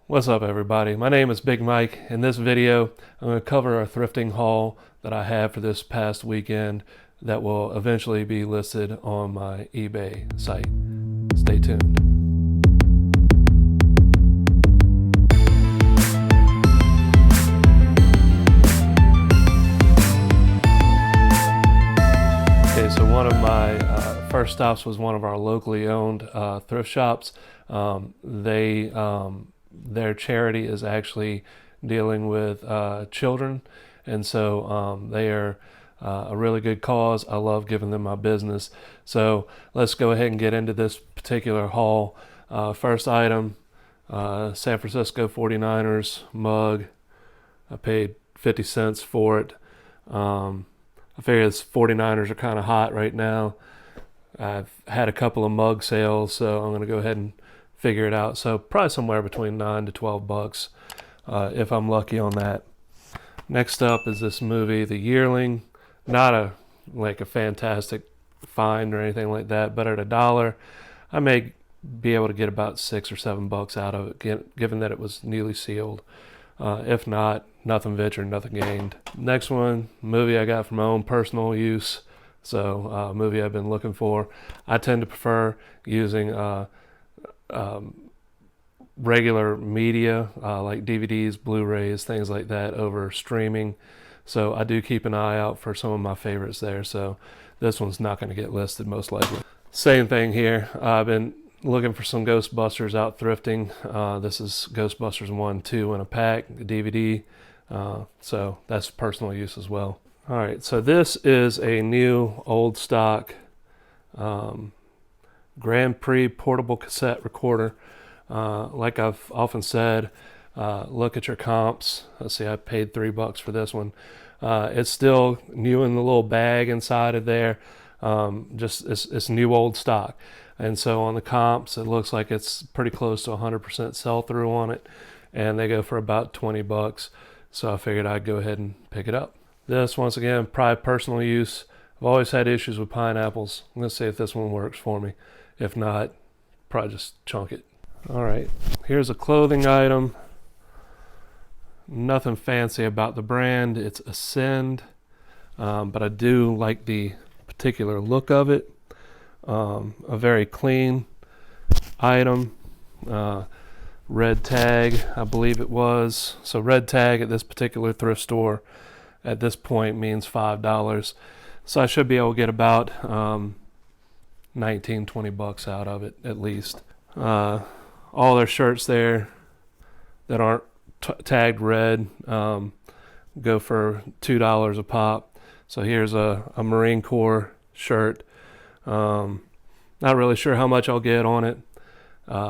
What's up, everybody? My name is Big Mike. In this video, I'm going to cover a thrifting haul that I have for this past weekend that will eventually be listed on my eBay site. Stay tuned. Okay, so one of my first stops was one of our locally owned thrift shops. Their charity is actually dealing with children, and so they are a really good cause. I love giving them my business. So let's go ahead and get into this particular haul. First item, San Francisco 49ers mug. I paid 50 cents for it. I figure the 49ers are kind of hot right now. I've had a couple of mug sales, so I'm going to go ahead and figure it out. So probably somewhere between $9 to $12 if I'm lucky on that. Next up is this movie, The Yearling. Not a fantastic find or anything like that, but at $1, I may be able to get about $6 or $7 out of it, given that it was newly sealed. If not, nothing ventured, nothing gained. Next one, movie I got for my own personal use. So movie I've been looking for. I tend to prefer using regular media like DVDs, Blu-rays, things like that over streaming. So I do keep an eye out for some of my favorites there. So this one's not going to get listed most likely. Same thing here. I've been looking for some Ghostbusters out thrifting. This is Ghostbusters 1, 2 in a pack, DVD. So that's personal use as well. All right, so this is a new old stock Grand Prix portable cassette recorder. Like I've often said, look at your comps. Let's see, I paid $3 for this one. It's still new in the little bag inside of there. It's new old stock. And so on the comps, it looks like it's pretty close to 100% sell through on it. And they go for about $20. So I figured I'd go ahead and pick it up. This, once again, probably personal use. I've always had issues with pineapples. Let's see if this one works for me. If not, probably just chunk it. All right, here's a clothing item. Nothing fancy about the brand. It's Ascend, but I do like the particular look of it. A very clean item. Red tag, I believe it was. So red tag at this particular thrift store at this point means $5. So I should be able to get about $19-20 out of it at least. All their shirts there that aren't tagged red go for $2 a pop. So here's a Marine Corps shirt. Not really sure how much I'll get on it.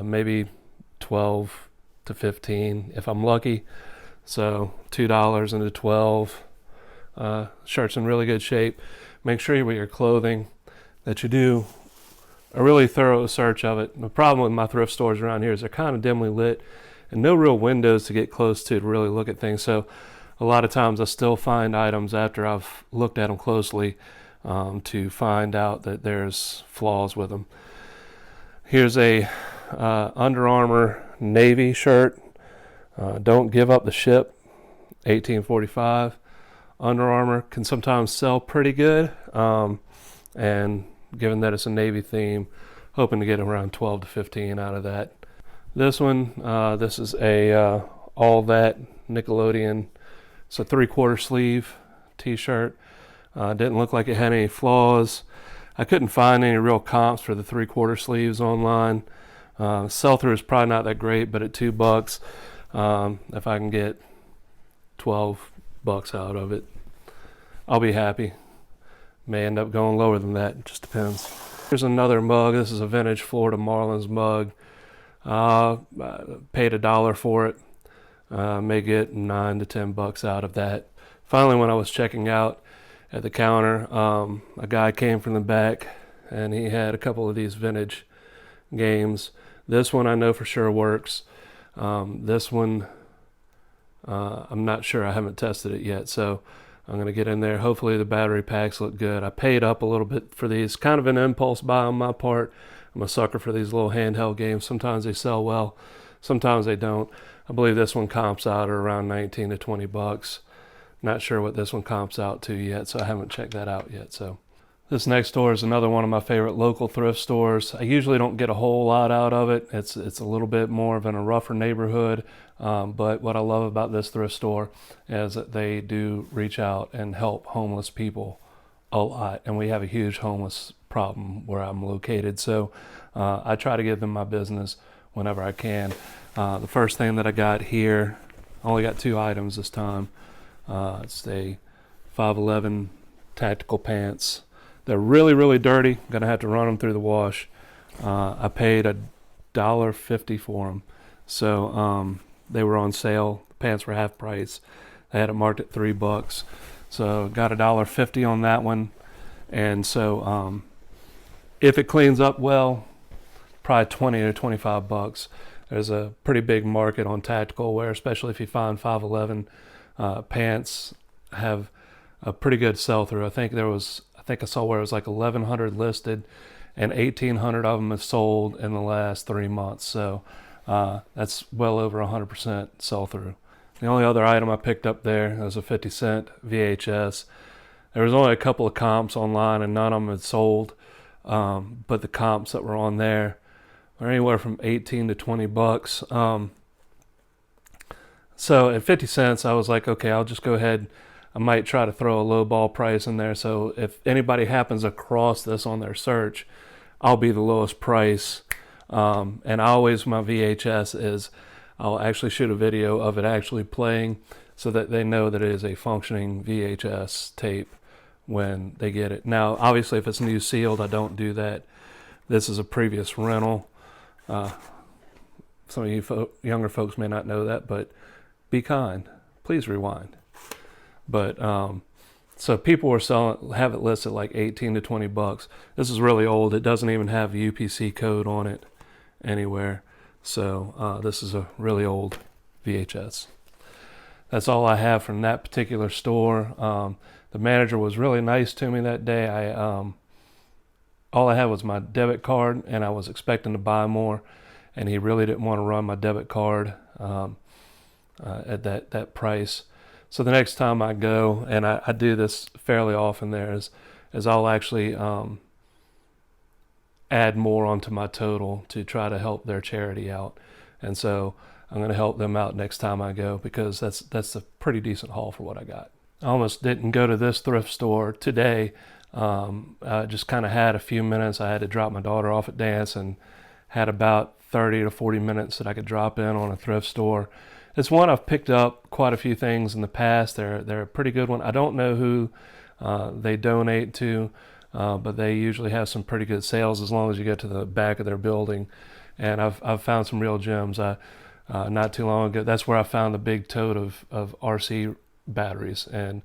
Maybe 12 to 15 if I'm lucky. So $2 into 12. Shirt's in really good shape. Make sure with your clothing that you do a really thorough search of it. The problem with my thrift stores around here is they're kind of dimly lit and no real windows to get close to really look at things. So a lot of times I still find items after I've looked at them closely to find out that there's flaws with them. Here's a Under Armour Navy shirt. Don't give up the ship, 1845. Under Armour can sometimes sell pretty good, and given that it's a Navy theme, hoping to get around 12 to 15 out of that. This one, this is a All That Nickelodeon. It's a 3/4 sleeve t-shirt. Didn't look like it had any flaws. I couldn't find any real comps for the 3/4 sleeves online. Sell-through is probably not that great, but at $2, if I can get $12 out of it, I'll be happy. May end up going lower than that, it just depends. Here's another mug. This is a vintage Florida Marlins mug. I paid $1 for it. May get $9 to $10 out of that. Finally, when I was checking out at the counter, a guy came from the back and he had a couple of these vintage games. This one I know for sure works. This one I'm not sure. I haven't tested it yet, so I'm going to get in there. Hopefully the battery packs look good. I paid up a little bit for these. Kind of an impulse buy on my part. I'm a sucker for these little handheld games. Sometimes they sell well, Sometimes they don't. I believe this one comps out at around 19 to 20 bucks. Not sure what this one comps out to yet, so I haven't checked that out yet. So this next store is another one of my favorite local thrift stores. I usually don't get a whole lot out of it. It's a little bit more of in a rougher neighborhood, but what I love about this thrift store is that they do reach out and help homeless people a lot, and we have a huge homeless problem where I'm located, so I try to give them my business whenever I can. The first thing that I got here, I only got 2 items this time. It's a 511 tactical pants. They're really, really dirty. Gonna have to run them through the wash. I paid $1.50 for them, so they were on sale. The pants were half price. They had it marked at $3, so got $1.50 on that one. And so if it cleans up well, probably 20 to 25 bucks. There's a pretty big market on tactical wear, especially if you find 511 pants have a pretty good sell-through. I think I saw where it was like 1,100 listed, and 1,800 of them have sold in the last 3 months. So that's well over 100% sell-through. The only other item I picked up there was a 50-cent VHS. There was only a couple of comps online, and none of them had sold. But the comps that were on there were anywhere from 18 to 20 bucks. So at 50 cents, I was like, okay, I'll just go ahead. I might try to throw a low ball price in there. So if anybody happens across this on their search, I'll be the lowest price. And always my VHS is, I'll actually shoot a video of it actually playing so that they know that it is a functioning VHS tape when they get it. Now, obviously, if it's new sealed, I don't do that. This is a previous rental. Some of you younger folks may not know that, but be kind. Please rewind. But so people were have it listed like 18 to 20 bucks. This is really old. It doesn't even have a UPC code on it anywhere. So this is a really old VHS. That's all I have from that particular store. The manager was really nice to me that day. All I had was my debit card, and I was expecting to buy more, and he really didn't want to run my debit card at that price. So the next time I go, and I do this fairly often there, is I'll actually add more onto my total to try to help their charity out. And so I'm going to help them out next time I go, because that's a pretty decent haul for what I got. I almost didn't go to this thrift store today. I just kind of had a few minutes. I had to drop my daughter off at dance and had about 30 to 40 minutes that I could drop in on a thrift store. It's one I've picked up quite a few things in the past. They're a pretty good one. I don't know who they donate to, but they usually have some pretty good sales as long as you get to the back of their building. And I've found some real gems. Not too long ago, that's where I found the big tote of RC batteries, and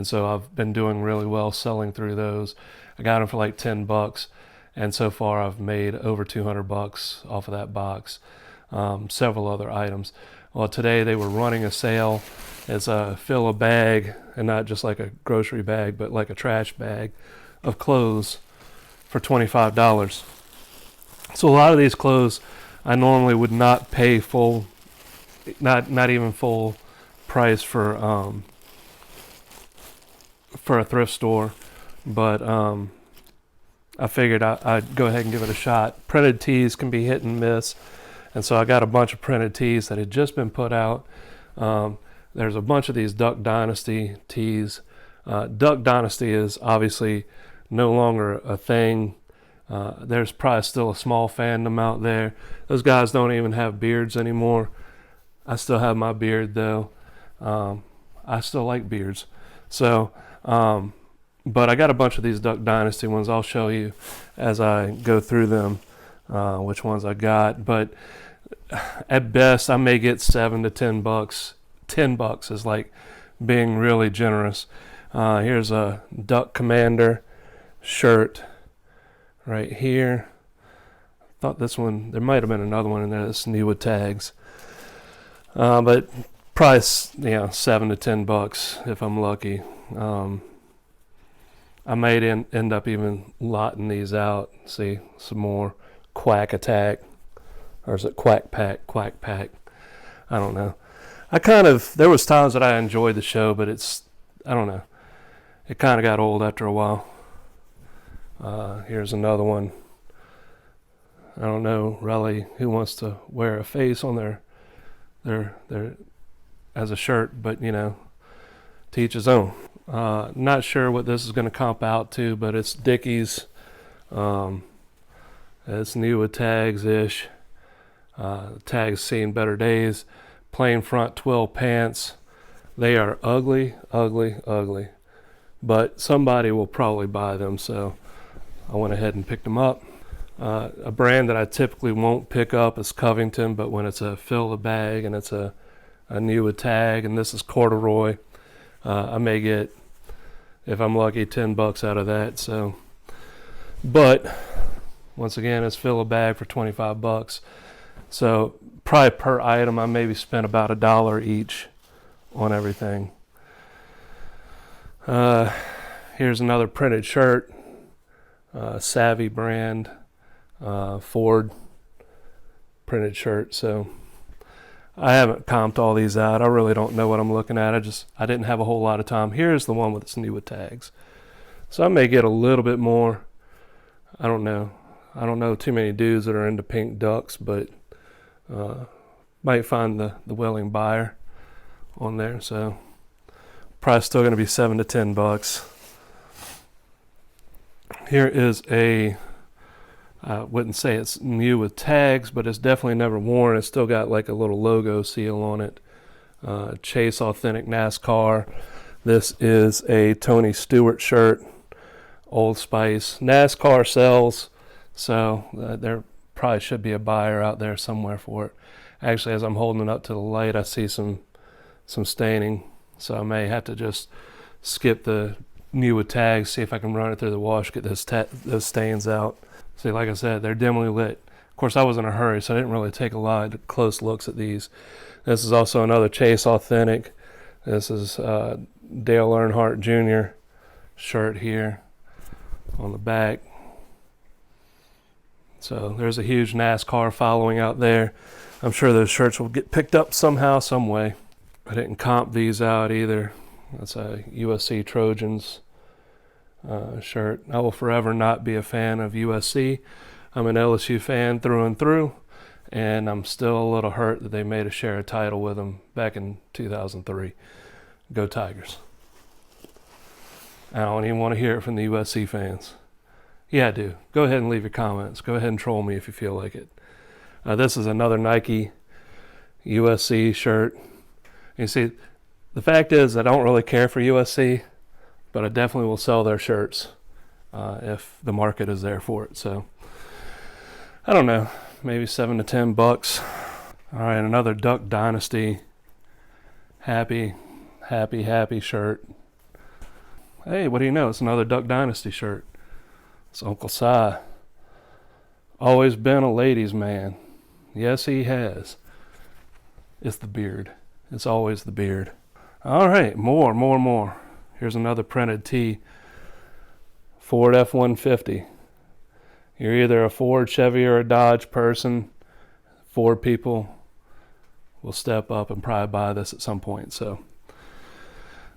so I've been doing really well selling through those. I got them for like 10 bucks, and so far I've made over 200 bucks off of that box. Several other items. Well, today they were running a sale. It's fill a bag, and not just like a grocery bag, but like a trash bag of clothes for $25. So a lot of these clothes I normally would not pay full, not even full price for a thrift store, but I figured I'd go ahead and give it a shot. Printed tees can be hit and miss, and so I got a bunch of printed tees that had just been put out. There's a bunch of these Duck Dynasty tees. Duck Dynasty is obviously no longer a thing. There's probably still a small fandom out there. Those guys don't even have beards anymore. I still have my beard though. I still like beards. So, but I got a bunch of these Duck Dynasty ones. I'll show you as I go through them which ones I got. But at best, I may get 7 to 10 bucks. 10 bucks is like being really generous. Here's a Duck Commander shirt right here. Thought this one, there might have been another one in there that's new with tags. But price, 7 to 10 bucks if I'm lucky. I might end up even lotting these out. See some more Quack Attack Or is it Quack Pack? Quack Pack. I don't know. There was times that I enjoyed the show, but I don't know. It kind of got old after a while. Here's another one. I don't know really who wants to wear a face on their as a shirt, but to each his own. Not sure what this is going to comp out to, but it's Dickies. It's new with tags-ish. Tags seen better days. Plain front twill pants. They are ugly, ugly, ugly. But somebody will probably buy them, so I went ahead and picked them up. A brand that I typically won't pick up is Covington, but when it's a fill the bag and it's a new with tag, and this is corduroy, I may get, if I'm lucky, $10 out of that. So, but once again, it's fill a bag for $25. So probably per item, I maybe spent about $1 each on everything. Here's another printed shirt, Savvy brand, Ford printed shirt. So I haven't comped all these out. I really don't know what I'm looking at. I didn't have a whole lot of time. Here's the one with its new with tags. So I may get a little bit more. I don't know. I don't know too many dudes that are into pink ducks, but might find the willing buyer on there. So probably still going to be $7 to $10. Here is I wouldn't say it's new with tags, but it's definitely never worn. It's still got like a little logo seal on it. Chase Authentic NASCAR. This is a Tony Stewart shirt, Old Spice. NASCAR sells, so there probably should be a buyer out there somewhere for it. Actually, as I'm holding it up to the light, I see some staining, so I may have to just skip the new with tags, see if I can run it through the wash, get those stains out. See, like I said, they're dimly lit. Of course, I was in a hurry, so I didn't really take a lot of close looks at these. This is also another Chase Authentic. This is Dale Earnhardt Jr. shirt here on the back. So there's a huge NASCAR following out there. I'm sure those shirts will get picked up somehow, some way. I didn't comp these out either. That's a USC Trojans shirt. I will forever not be a fan of USC. I'm an LSU fan through and through, and I'm still a little hurt that they made us share a title with them back in 2003. Go Tigers. I don't even want to hear it from the USC fans. Yeah, I do. Go ahead and leave your comments. Go ahead and troll me if you feel like it. This is another Nike USC shirt. You see, the fact is I don't really care for USC, but I definitely will sell their shirts if the market is there for it. So I don't know, maybe $7 to $10. All right, another Duck Dynasty happy shirt. Hey, what do you know? It's another Duck Dynasty shirt. It's Uncle Si. Always been a ladies' man. Yes, he has. It's the beard. It's always the beard. All right, more. Here's another printed tee. Ford F-150. You're either a Ford, Chevy, or a Dodge person. Ford people will step up and probably buy this at some point. So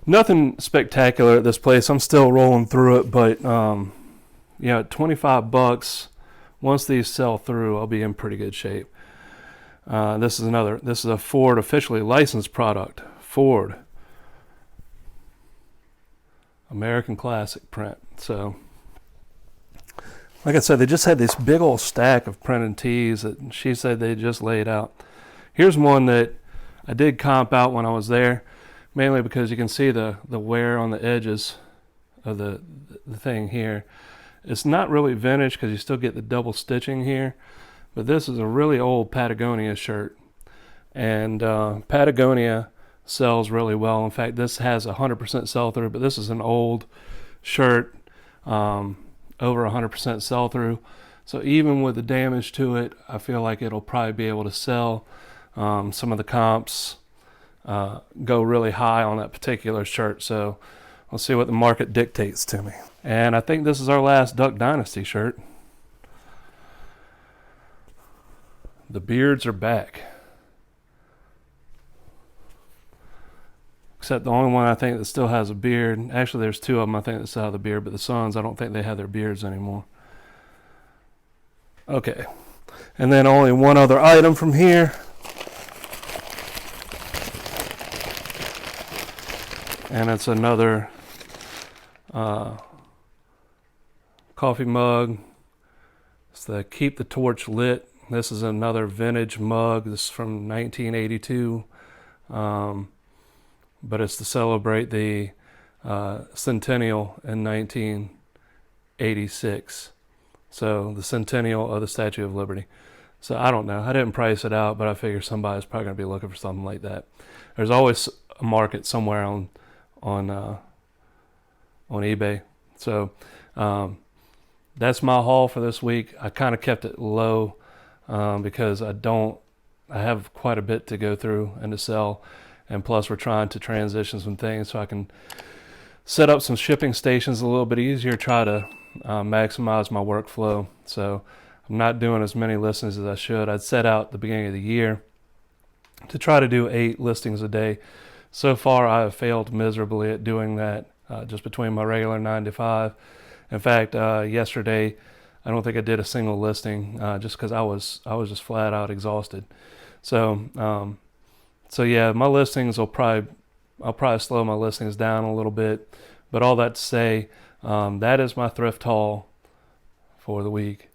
nothing spectacular at this place. I'm still rolling through it, but at $25, once these sell through, I'll be in pretty good shape. This is a Ford officially licensed product. Ford. American Classic print. So, like I said, they just had this big old stack of printed tees that she said they just laid out. Here's one that I did comp out when I was there, mainly because you can see the wear on the edges of the thing here. It's not really vintage because you still get the double stitching here, but this is a really old Patagonia shirt, and Patagonia sells really well. In fact, this has 100% sell-through, but this is an old shirt, over 100% sell-through. So even with the damage to it, I feel like it'll probably be able to sell. Some of the comps go really high on that particular shirt, so we'll see what the market dictates to me. And I think this is our last Duck Dynasty shirt. The beards are back. Except the only one I think that still has a beard. Actually, there's two of them I think that still have the beard, but the sons, I don't think they have their beards anymore. Okay. And then only one other item from here. And it's another coffee mug. It's the Keep the Torch Lit. This is another vintage mug. This is from 1982. But it's to celebrate the centennial in 1986. So the centennial of the Statue of Liberty. So I don't know. I didn't price it out, but I figure somebody's probably going to be looking for something like that. There's always a market somewhere on eBay. So that's my haul for this week. I kind of kept it low because I have quite a bit to go through and to sell. And plus, we're trying to transition some things so I can set up some shipping stations a little bit easier, try to maximize my workflow. So I'm not doing as many listings as I should. I'd set out at the beginning of the year to try to do 8 listings a day. So far, I have failed miserably at doing that just between my regular 9 to 5. In fact, yesterday, I don't think I did a single listing just because I was just flat out exhausted. So yeah, my listings I'll probably slow my listings down a little bit. But all that to say, that is my thrift haul for the week.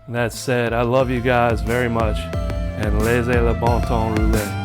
That said, I love you guys very much, and laissez le bon temps rouler.